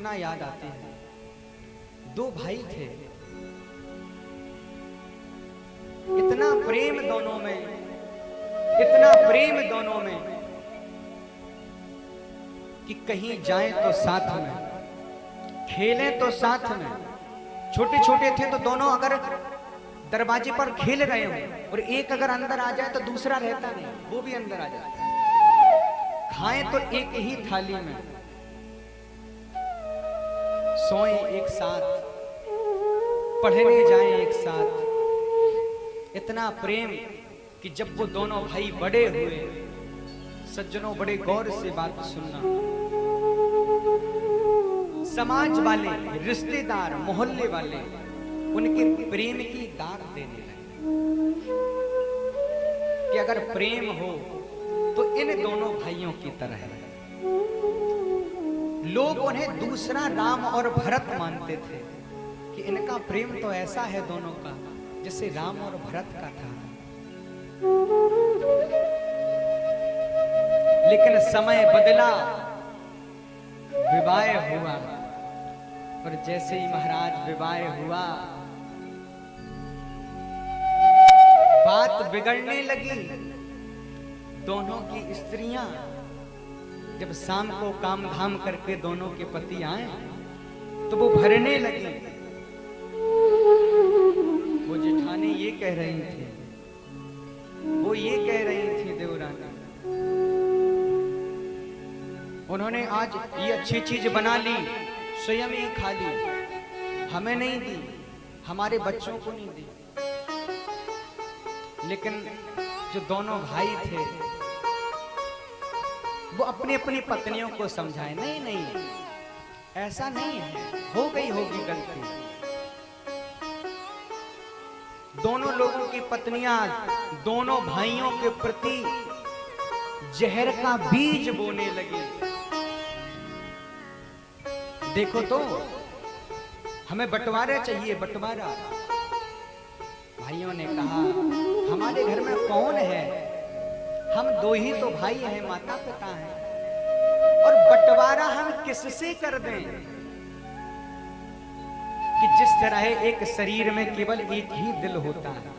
घटना याद आती है। दो भाई थे, इतना प्रेम दोनों में, इतना प्रेम दोनों में कि कहीं जाएं तो साथ में, खेलें तो साथ में। छोटे छोटे थे तो दोनों अगर दरवाजे पर खेल रहे हो और एक अगर अंदर आ जाए तो दूसरा रहता नहीं, वो भी अंदर आ जाता। खाएं तो एक ही थाली में, सोएं एक साथ, पढ़ने जाएं एक साथ। इतना प्रेम कि जब वो दोनों भाई बड़े हुए, सज्जनों बड़े गौर से बात सुनना, समाज वाले, रिश्तेदार, मोहल्ले वाले उनके प्रेम की दाग देने लगे कि अगर प्रेम हो तो इन दोनों भाइयों की तरह है। लोग उन्हें दूसरा राम और भरत मानते थे कि इनका प्रेम तो ऐसा है दोनों का जैसे राम और भरत का था। लेकिन समय बदला, विवाह हुआ, और जैसे ही महाराज विवाह हुआ बात बिगड़ने लगी। दोनों की स्त्रियां जब शाम को काम धाम करके दोनों के पति आए तो वो भरने लगी। वो जेठानी ये कह रही थी, वो ये कह रही थी देवरानी, उन्होंने आज ये अच्छी चीज बना ली, स्वयं ही खा ली, हमें नहीं दी, हमारे बच्चों को नहीं दी। लेकिन जो दोनों भाई थे वो अपनी अपनी पत्नियों को समझाए, नहीं नहीं ऐसा नहीं है, हो गई होगी गलती। दोनों लोगों की पत्नियां दोनों भाइयों के प्रति जहर का बीज बोने लगी। देखो तो हमें बंटवारा चाहिए, बंटवारा। भाइयों ने कहा हमारे घर में कौन है, हम दो ही तो भाई हैं, माता पिता हैं, और बंटवारा हम किससे कर दें कि जिस तरह एक शरीर में केवल एक ही दिल होता है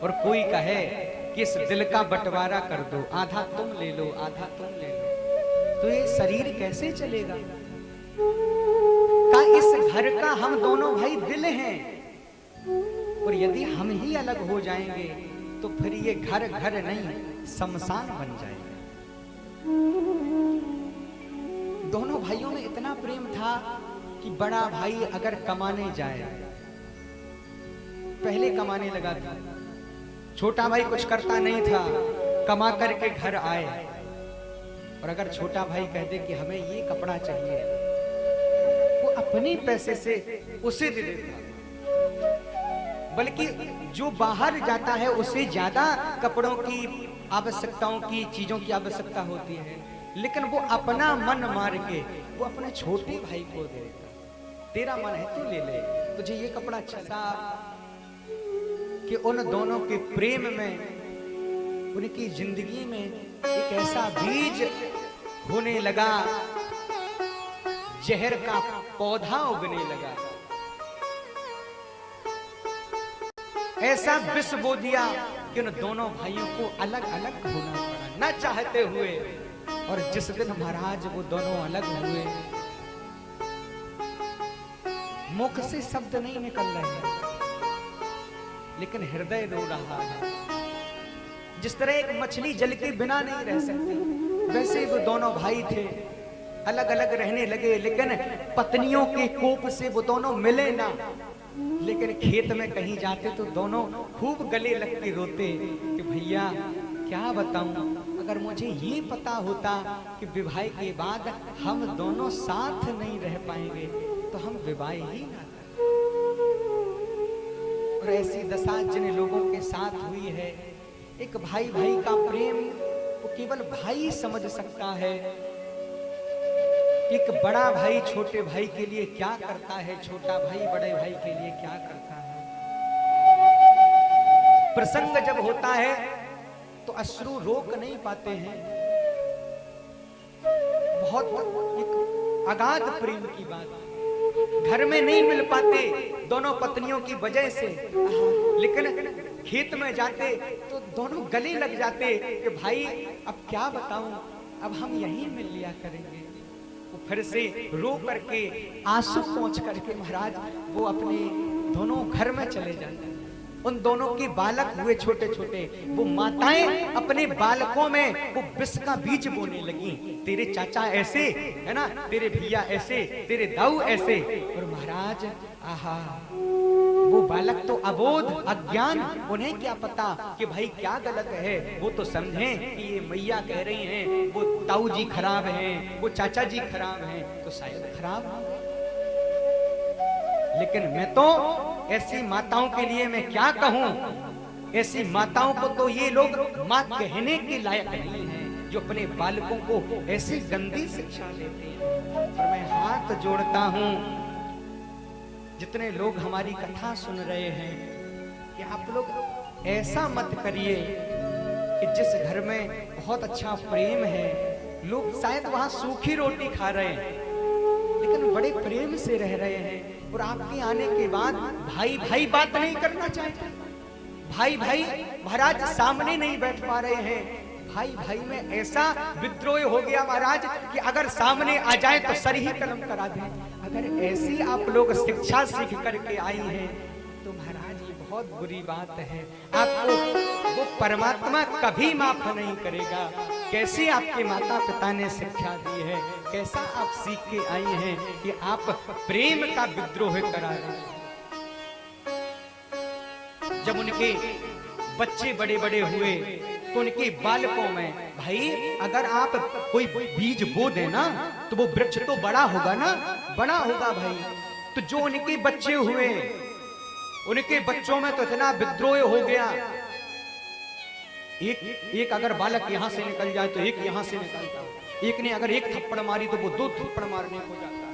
और कोई कहे कि इस दिल का बंटवारा कर दो, आधा तुम ले लो आधा तुम ले लो, तो ये शरीर कैसे चलेगा। इस घर का हम दोनों भाई दिल हैं, और यदि हम ही अलग हो जाएंगे तो फिर ये घर घर नहीं शमशान बन जाएगा। दोनों भाइयों में इतना प्रेम था कि बड़ा भाई अगर कमाने जाए, पहले कमाने लगा था, छोटा भाई कुछ करता नहीं था, कमा करके घर आए, और अगर छोटा भाई कह दे कि हमें ये कपड़ा चाहिए, वो अपने पैसे से उसे दे देता। बल्कि जो बाहर जाता है उसे ज्यादा कपड़ों की आवश्यकताओं की चीजों की आवश्यकता होती है, लेकिन वो अपना मन मार के वो अपने छोटे भाई को दे देता। तेरा मन है तू ले ले, तुझे ये कपड़ा अच्छा था। कि उन दोनों के प्रेम में, उनकी जिंदगी में एक ऐसा बीज होने लगा, जहर का पौधा उगने लगा। ऐसा विष बो दिया कि उन दोनों भाइयों को अलग अलग होना पड़ा, न चाहते हुए। और जिस दिन महाराज वो दोनों अलग हुए, मुख से शब्द नहीं निकल रहे, लेकिन हृदय रो रहा है। जिस तरह एक मछली जल के बिना नहीं रह सकती, वैसे वो दोनों भाई थे, अलग अलग रहने लगे। लेकिन पत्नियों के कोप से वो दोनों मिले ना, लेकिन खेत में कहीं जाते तो दोनों खूब गले लग के रोते कि भैया क्या बताऊं, अगर मुझे ये पता होता कि विवाह के बाद हम दोनों साथ नहीं रह पाएंगे तो हम विवाह ही ना करते। और ऐसी दशा जिन लोगों के साथ हुई है, एक भाई भाई का प्रेम वो केवल भाई समझ सकता है। एक बड़ा भाई छोटे भाई के लिए क्या करता है, छोटा भाई बड़े भाई के लिए क्या करता है। प्रसंग जब होता है तो अश्रु रोक नहीं पाते हैं। बहुत एक अगाध प्रेम की बात। घर में नहीं मिल पाते दोनों पत्नियों की वजह से, लेकिन खेत में जाते तो दोनों गले लग जाते कि भाई अब क्या बताऊं, अब हम यहीं मिल लिया करेंगे। वो फिर से रो करके आंसू पोंछ करके महाराज वो अपने दोनों घर में चले जाते। उन दोनों के बालक हुए छोटे छोटे, वो माताएं अपने बालकों में वो विष का बीज बोने लगी। तेरे चाचा ऐसे है ना, तेरे भैया ऐसे, तेरे दाऊ ऐसे। और महाराज आहा, वो बालक तो अबोध अज्ञान, उन्हें क्या पता कि भाई क्या गलत है। वो तो समझे कि ये मैया कह रही हैं वो ताऊ जी खराब हैं, वो चाचा जी खराब हैं, तो शायद खराब। लेकिन मैं तो ऐसी माताओं के लिए मैं क्या कहूं, ऐसी माताओं को तो ये लोग मां कहने के लायक नहीं है, जो अपने बालकों को ऐसी गंदी शिक्षा देते हैं। और मैं हाथ जोड़ता हूं जितने लोग हमारी कथा सुन रहे हैं कि आप लोग ऐसा मत करिए कि जिस घर में बहुत अच्छा प्रेम है, लोग शायद वहां सूखी रोटी खा रहे हैं लेकिन बड़े प्रेम से रह रहे हैं, और आपके आने के बाद भाई भाई बात नहीं करना चाहते, भाई भाई महाराज सामने नहीं बैठ पा रहे हैं। भाई भाई में ऐसा विद्रोह हो गया महाराज कि अगर सामने आ जाए तो सर ही कलम करा दें। अगर ऐसी आप लोग शिक्षा सीख करके आई हैं तो महाराज ये बहुत बुरी बात है। आपको वो परमात्मा कभी माफ नहीं करेगा। कैसे आपके माता पिता ने शिक्षा दी है, कैसा आप सीख के आई हैं कि आप प्रेम का विद्रोह करा रहे हैं। जब उनके बच्चे बड़े बड़े हुए तो उनके बालकों में, भाई अगर आप कोई बीज बो देना तो वो वृक्ष तो बड़ा होगा ना, बड़ा होगा भाई। तो जो उनके बच्चे हुए, उनके बच्चों में तो इतना विद्रोह हो गया, एक अगर बालक यहां से निकल जाए तो एक यहां से निकलता, एक ने अगर एक थप्पड़ मारी तो वो दो थप्पड़ मारने को जाता।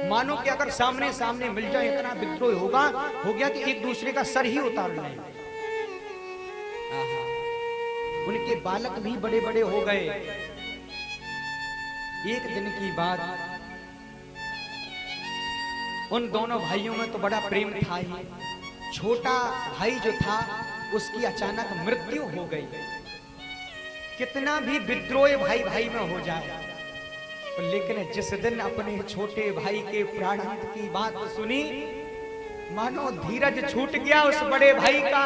मानो कि अगर सामने सामने मिल जाए इतना विद्रोह हो गया कि एक दूसरे का सर ही उतार लें। उनके बालक भी बड़े बड़े हो गए। एक दिन की बात, उन दोनों भाइयों में तो बड़ा प्रेम था ही। छोटा भाई जो था उसकी अचानक मृत्यु हो गई। कितना भी विद्रोह भाई भाई में हो जाए, लेकिन जिस दिन अपने छोटे भाई के प्राणांत की बात सुनी, मानो धीरज छूट गया उस बड़े भाई का।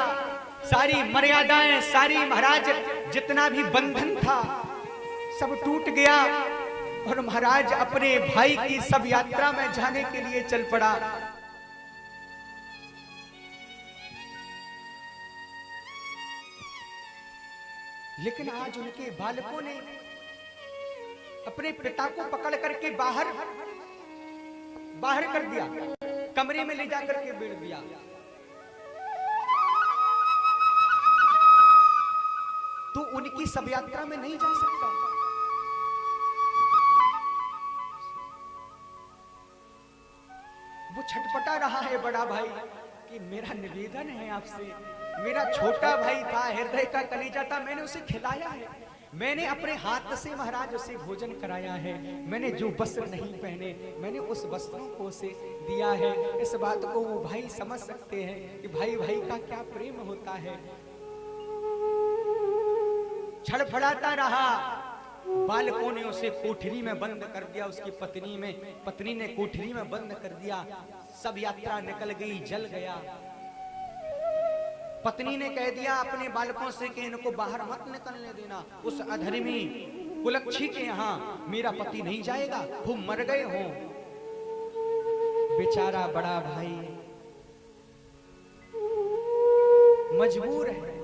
सारी मर्यादाएं, सारी महाराज जितना भी बंधन था सब टूट गया, और महाराज अपने भाई की सब यात्रा में जाने के लिए चल पड़ा। लेकिन आज उनके बालकों ने अपने पिता को पकड़ करके बाहर कर दिया, कमरे में ले जाकर के बैठ दिया। तो उनकी सब यात्रा में नहीं जा सकता। वो छटपटा रहा है बड़ा भाई कि मेरा निवेदन है आपसे, मेरा छोटा भाई था, हृदय का कलीजा था, मैंने उसे खिलाया है, मैंने अपने हाथ से महाराज उसे भोजन कराया है, मैंने जो वस्त्र नहीं पहने मैंने उस वस्त्रों को उसे दिया है। इस बात को वो भाई समझ सकते हैं कि भाई भाई का क्या प्रेम होता है। छड़फड़ाता रहा। बालकों ने उसे कोठरी में बंद कर दिया, उसकी पत्नी ने कोठरी में बंद कर दिया। सब यात्रा निकल गई, जल गया। पत्नी ने कह दिया अपने बालकों से कि इनको बाहर मत निकलने देना, उस अधर्मी कुलक्षी के यहाँ मेरा पति नहीं जाएगा, वो मर गए हों। बेचारा बड़ा भाई मजबूर है।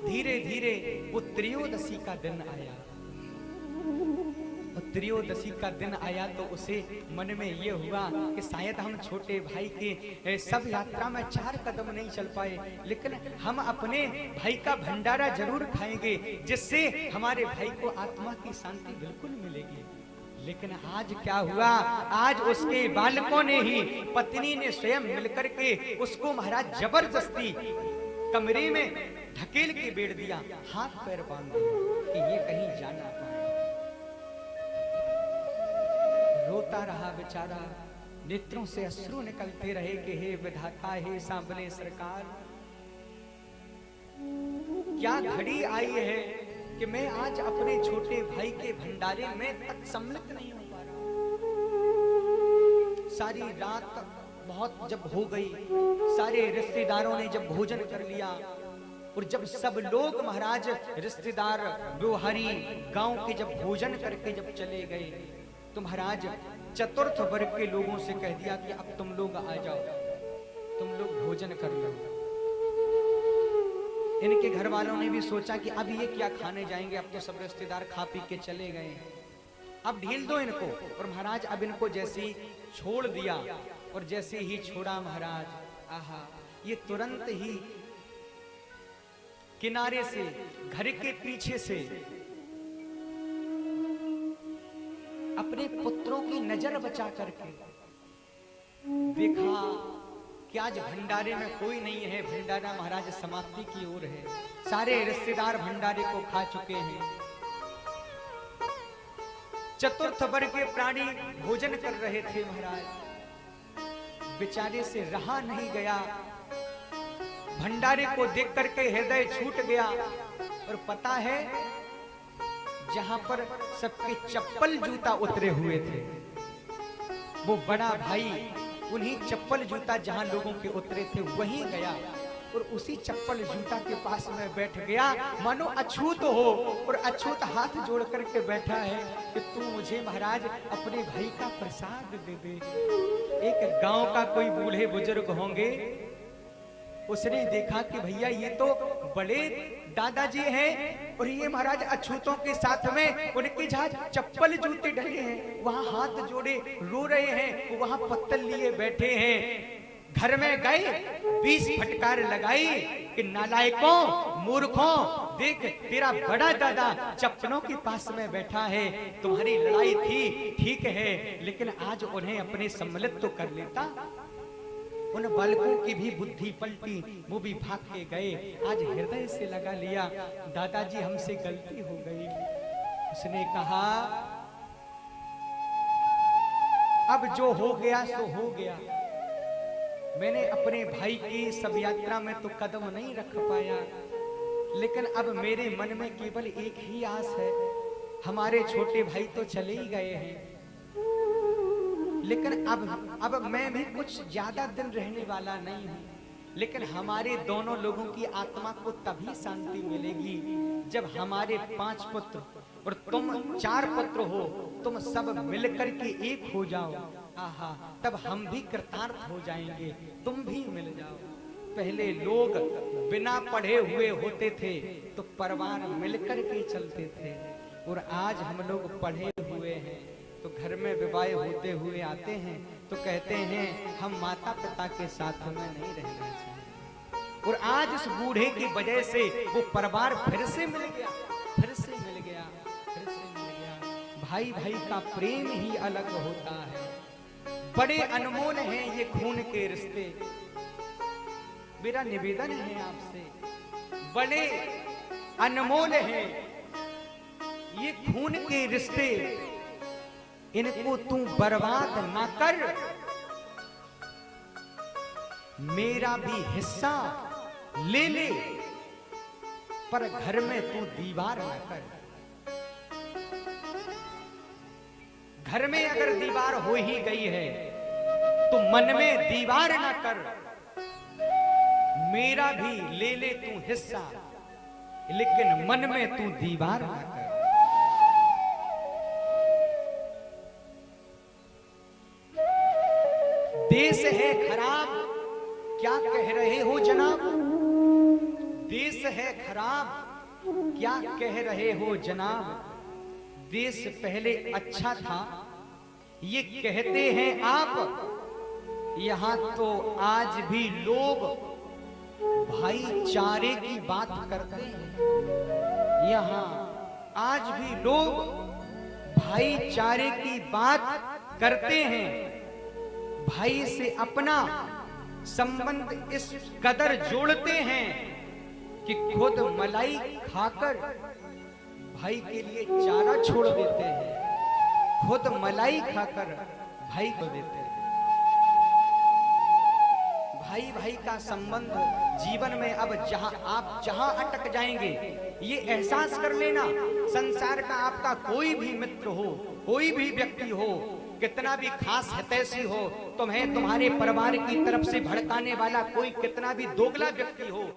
धीरे धीरे वो त्रयोदशी का दिन आया। त्रयोदशी का दिन आया तो उसे मन में ये हुआ कि शायद हम छोटे भाई के सब यात्रा में 4 कदम नहीं चल पाए, लेकिन हम अपने भाई का भंडारा जरूर खाएंगे, जिससे हमारे भाई को आत्मा की शांति बिल्कुल मिलेगी। लेकिन आज क्या हुआ, आज उसके बालकों ने ही, पत्नी ने स्वयं मिलकर के उसको महाराज जबरदस्ती कमरे में ढकेल के बैठ दिया, हाथ पैर बांध दिया कि ये कहीं जाना पाए। रोता रहा बेचारा, नेत्रों से अश्रु निकलते रहे कि हे विधाता, हे सांबले सरकार, क्या घड़ी आई है कि मैं आज अपने छोटे भाई के भंडारे में तक सम्मिलित नहीं हो पा रहा। सारी रात बहुत जब हो गई, सारे रिश्तेदारों ने जब भोजन कर लिया, और जब सब लोग महाराज रिश्तेदार व्यवहारी गांव के जब भोजन करके जब चले गए, तो महाराज चतुर्थ वर्ग के लोगों से कह दिया कि अब तुम लोग आ जाओ, तुम लोग भोजन कर लो। इनके घर वालों ने भी सोचा कि अब ये क्या खाने जाएंगे, अब तो सब रिश्तेदार खा पी के चले गए, अब ढील दो इनको। और महाराज अब इनको जैसे ही छोड़ दिया, और जैसे ही छोड़ा महाराज, आहा, ये तुरंत ही किनारे से, घर के पीछे से अपने पुत्रों की नजर बचा करके देखा कि आज भंडारे में कोई नहीं है, भंडारा महाराज समाप्ति की ओर है, सारे रिश्तेदार भंडारे को खा चुके हैं। चतुर्थ वर्ग के प्राणी भोजन कर रहे थे महाराज, बेचारे से रहा नहीं गया, भंडारे को देख करके हृदय छूट गया। और पता है, जहां पर सबके चप्पल जूता उतरे हुए थे, वो बड़ा भाई उन्हीं चप्पल जूता जहां लोगों के उतरे थे वहीं गया, और उसी चप्पल जूता के पास में बैठ गया, मानो अछूत हो, और अछूत हाथ जोड़ करके बैठा है कि तू मुझे महाराज अपने भाई का प्रसाद दे दे। एक गांव का कोई बूढ़े बुजुर्ग होंगे, उसने देखा कि भैया ये तो बड़े दादाजी हैं, और ये महाराज अछूतों के साथ में उनके जहां चप्पल जूते डले हैं वहां हाथ जोड़े रो रहे हैं, वहां पत्तल लिए बैठे हैं। घर में गए, 20 फटकार लगाई कि नालायकों, मूर्खों, देख तेरा बड़ा दादा चप्पलों के पास में बैठा है, तुम्हारी लड़ाई थी ठीक है, लेकिन आज उन्हें अपने सम्मिलित तो कर लेता। उन बालकों की भी बुद्धि पलटी, वो भी भाग के गए। आज हृदय से लगा लिया, दादाजी हमसे गलती हो गई। उसने कहा अब जो हो गया सो हो गया, मैंने अपने भाई की सब यात्रा में तो कदम नहीं रख पाया, लेकिन अब मेरे मन में केवल एक ही आस है, हमारे छोटे भाई तो चले ही गए हैं, लेकिन अब मैं भी कुछ ज्यादा दिन रहने वाला नहीं हूं, लेकिन हमारे दोनों लोगों की आत्मा को तभी शांति मिलेगी जब हमारे 5 पुत्र और तुम 4 पुत्र हो, तुम सब मिलकर के एक हो जाओ, आहा, तब हम भी कृतार्थ हो जाएंगे, तुम भी मिल जाओ। पहले लोग बिना पढ़े हुए होते थे तो परिवार मिलकर के चलते थे, और आज हम लोग पढ़े हुए हैं तो घर में विवाह होते हुए आते हैं तो कहते हैं हम माता पिता के साथ में नहीं रहना चाहिए। और आज इस बूढ़े की वजह से वो परिवार फिर से मिल गया, फिर से मिल गया, फिर से मिल गया। भाई भाई का प्रेम ही अलग होता है, बड़े अनमोल हैं ये खून के रिश्ते। मेरा निवेदन है आपसे, बड़े अनमोल हैं ये खून के रिश्ते, इनको तू बर्बाद ना कर, मेरा भी हिस्सा ले ले, पर घर में तू दीवार ना कर। घर में अगर दीवार हो ही गई है तो मन में दीवार ना कर, मेरा भी ले ले तू हिस्सा, लेकिन मन में तू दीवार ना कर। देश है खराब, क्या कह रहे हो जनाब, देश है खराब, क्या कह रहे हो जनाब, देश पहले अच्छा था ये कहते हैं आप, यहां तो आज भी लोग भाईचारे की बात करते हैं, यहां आज भी लोग भाईचारे की बात करते हैं। भाई से अपना संबंध इस कदर जोड़ते हैं कि खुद मलाई खाकर भाई के लिए चारा छोड़ देते हैं, खुद मलाई खाकर भाई को देते हैं। भाई भाई का संबंध जीवन में अब जहां अटक जाएंगे, ये एहसास कर लेना, संसार का आपका कोई भी मित्र हो, कोई भी व्यक्ति हो, कितना भी खास हितैषी हो, तुम्हें तुम्हारे परिवार की तरफ से भड़काने वाला कोई कितना भी दोगला व्यक्ति हो,